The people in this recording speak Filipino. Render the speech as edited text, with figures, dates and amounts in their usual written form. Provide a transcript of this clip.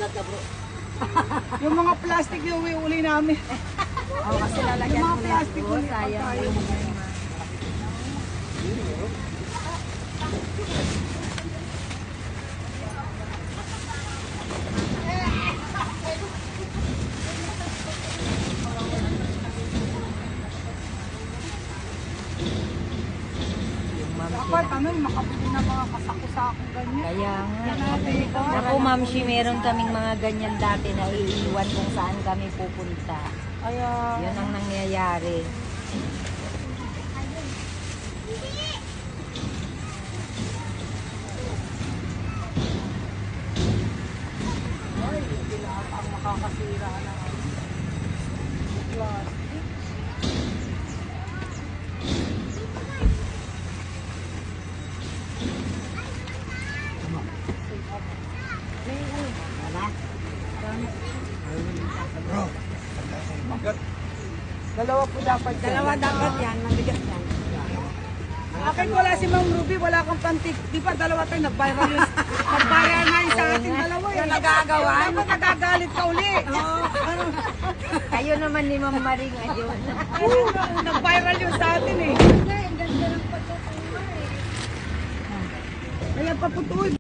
lata bro. Yung mga plastic yung uli namin. Oh, kasi lalagyan Yung mga ko na plastic ito. ulit, Sayang pagkain. yung Dapat ano, makabili na mga kasako-sakong ganyan. Kaya nga. Yan natin ito. Naku, Ma'am Shi, meron kaming mga ganyan dati na iiwan kung saan kami pupunta. Kaya, Yun ang nangyayari. ay, hindi lahat ang makakasira na plastic. Dalawa po dapat yan. Dalawa dapat yan, mabigat yan. Akin wala si Ma'am Ruby, wala kang pantik. Di ba dalawa tayo, nag-viral yun. Nag-viral na yun sa ating dalawa eh. Yung nagagawan. Dapat nagagalit ka uli. Ano? Kayo naman ni Ma'am Maring ayun. Nag-viral yun sa atin eh. Kaya paputuin.